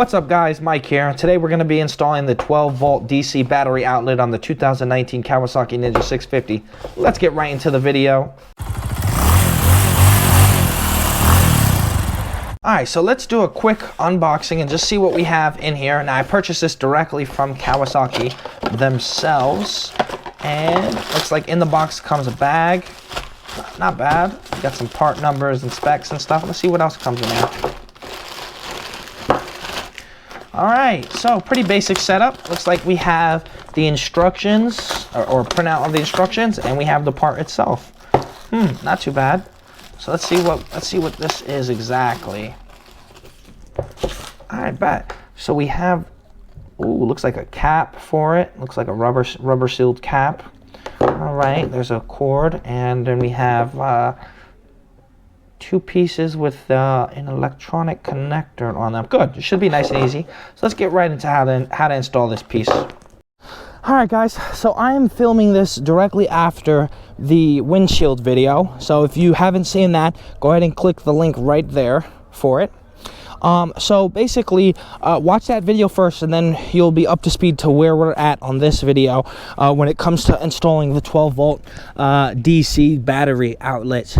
What's up guys, Mike here. Today we're going to be installing the 12 volt DC battery outlet on the 2019 Kawasaki Ninja 650. Let's get right into the video. Alright, so let's do a quick unboxing and just see what we have in here. Now I purchased this directly from Kawasaki themselves. And looks like in the box comes a bag. Not bad. Got some part numbers and specs and stuff. Let's see what else comes in there. Alright, so pretty basic setup. Looks like we have the instructions or printout of the instructions, and we have the part itself. Not too bad. So let's see what this is exactly. Alright, bet. So we have looks like a cap for it. Looks like a rubber sealed cap. Alright, there's a cord, and then we have two pieces with an electronic connector on them. Good, it should be nice and easy. So let's get right into how to install this piece. Alright guys, so I am filming this directly after the windshield video. So if you haven't seen that, go ahead and click the link right there for it. So basically, watch that video first, and then you'll be up to speed to where we're at on this video when it comes to installing the 12 volt DC battery outlet.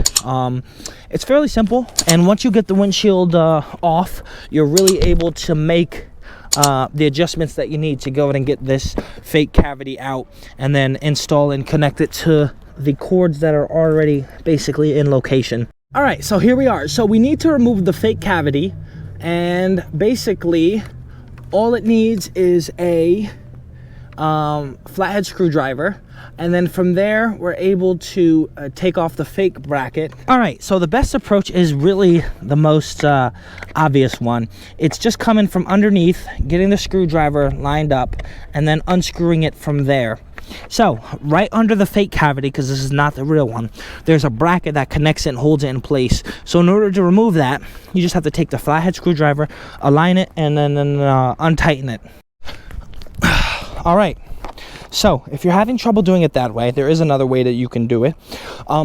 It's fairly simple, and once you get the windshield off, you're really able to make the adjustments that you need to go ahead and get this fake cavity out, and then install and connect it to the cords that are already basically in location. All right, so here we are. So we need to remove the fake cavity. And basically, all it needs is a flathead screwdriver, and then from there we're able to take off the fake bracket. All right, so the best approach is really the most obvious one. It's just coming from underneath, getting the screwdriver lined up, and then unscrewing it from there. So right under the fake cavity, because this is not the real one, there's a bracket that connects it and holds it in place. So in order to remove that, you just have to take the flathead screwdriver, align it, and then untighten it. All right, so if you're having trouble doing it that way, there is another way that you can do it.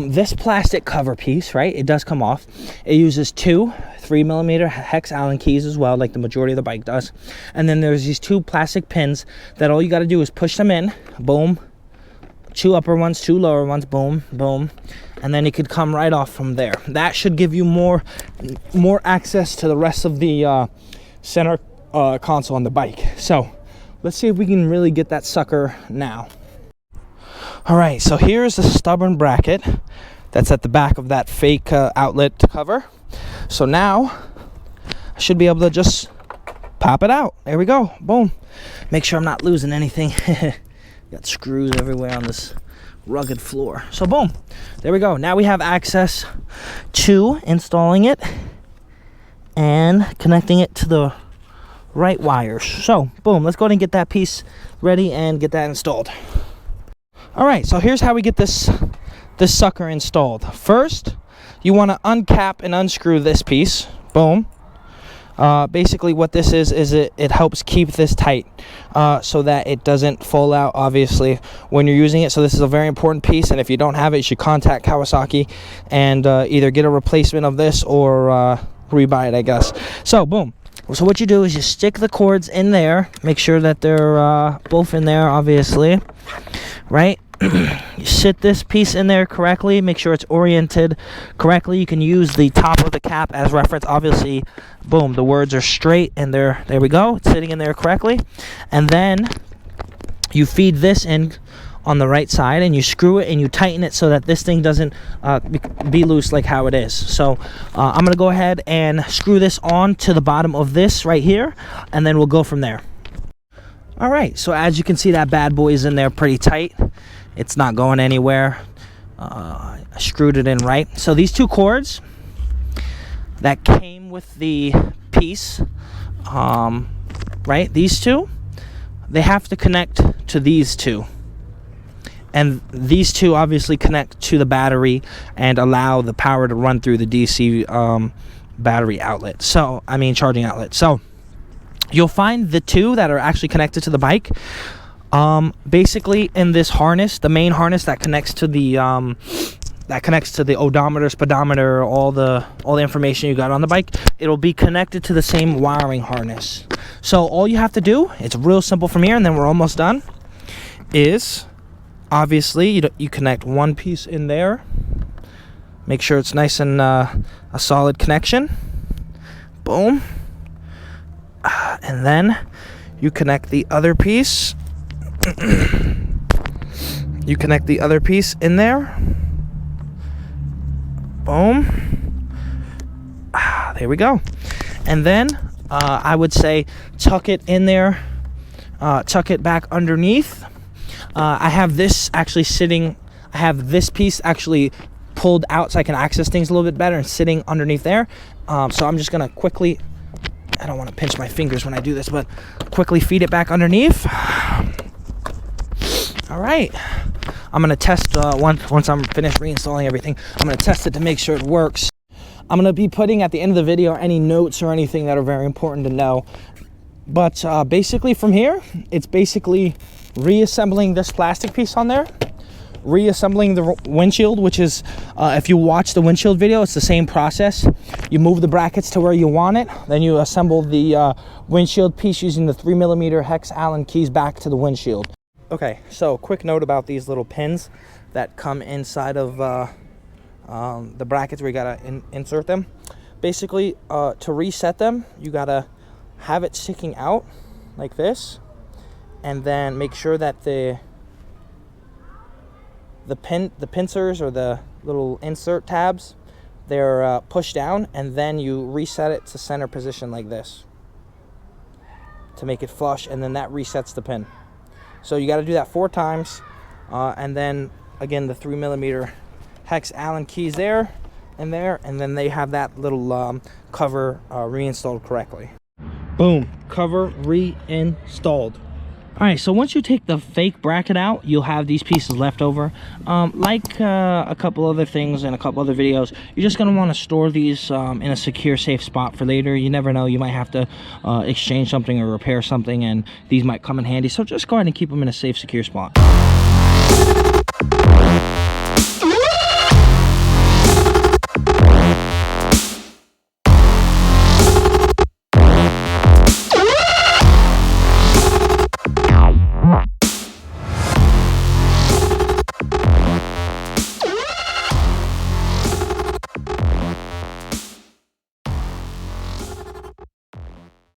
This plastic cover piece, right, it does come off. It uses two 3mm hex Allen keys as well, like the majority of the bike does. And then there's these two plastic pins that all you got to do is push them in, boom, two upper ones, two lower ones, boom, boom, and then it could come right off from there. That should give you more access to the rest of the center console on the bike. So let's see if we can really get that sucker now. All right, so here's the stubborn bracket that's at the back of that fake outlet cover. So now I should be able to just pop it out. There we go, boom. Make sure I'm not losing anything. Got screws everywhere on this rugged floor. So boom, there we go. Now we have access to installing it and connecting it to the right wires. So boom, let's go ahead and get that piece ready and get that installed. All right, so here's how we get this sucker installed. First, you want to uncap and unscrew this piece. Boom. Basically what this is it helps keep this tight so that it doesn't fall out, obviously, when you're using it. So this is a very important piece, and if you don't have it, you should contact Kawasaki and either get a replacement of this or rebuy it, I guess. So boom. So what you do is you stick the cords in there, make sure that they're both in there, obviously, right? You sit this piece in there correctly, make sure it's oriented correctly. You can use the top of the cap as reference. Obviously, boom, the words are straight, and there we go, it's sitting in there correctly. And then you feed this in on the right side, and you screw it and you tighten it so that this thing doesn't be loose like how it is. So I'm gonna go ahead and screw this on to the bottom of this right here, and then we'll go from there. All right, so as you can see, that bad boy is in there pretty tight. It's not going anywhere. I screwed it in right. So these two cords that came with the piece, right, these two, they have to connect to these two. And these two obviously connect to the battery and allow the power to run through the DC battery outlet. So, I mean charging outlet. So you'll find the two that are actually connected to the bike basically in this harness, the main harness that connects to the odometer, speedometer, all the information you got on the bike. It'll be connected to the same wiring harness. So all you have to do, it's real simple from here, and then we're almost done, is obviously you connect one piece in there. Make sure it's nice and a solid connection. Boom. And then you connect the other piece. You connect the other piece in there. Boom. There we go. And then I would say tuck it in there. Tuck it back underneath. I have this actually sitting. I have this piece actually pulled out so I can access things a little bit better and sitting underneath there. So I'm just gonna quickly, I don't want to pinch my fingers when I do this, but quickly feed it back underneath. All right, I'm gonna test once I'm finished reinstalling everything. I'm gonna test it to make sure it works. I'm gonna be putting at the end of the video any notes or anything that are very important to know. But basically from here, it's basically reassembling this plastic piece on there, reassembling the windshield, which is, if you watch the windshield video, it's the same process. You move the brackets to where you want it, then you assemble the windshield piece using the 3mm hex Allen keys back to the windshield. Okay, so quick note about these little pins that come inside of the brackets where you gotta insert them. Basically, to reset them, you gotta have it sticking out like this, and then make sure that the pincers or the little insert tabs, they're pushed down, and then you reset it to center position like this to make it flush, and then that resets the pin. So you got to do that 4 times, and then again the 3mm hex Allen keys there, and then they have that little cover reinstalled correctly. Boom, cover reinstalled. All right, so once you take the fake bracket out, you'll have these pieces left over. Like a couple other things and a couple other videos, you're just gonna wanna store these in a secure, safe spot for later. You never know, you might have to exchange something or repair something, and these might come in handy. So just go ahead and keep them in a safe, secure spot.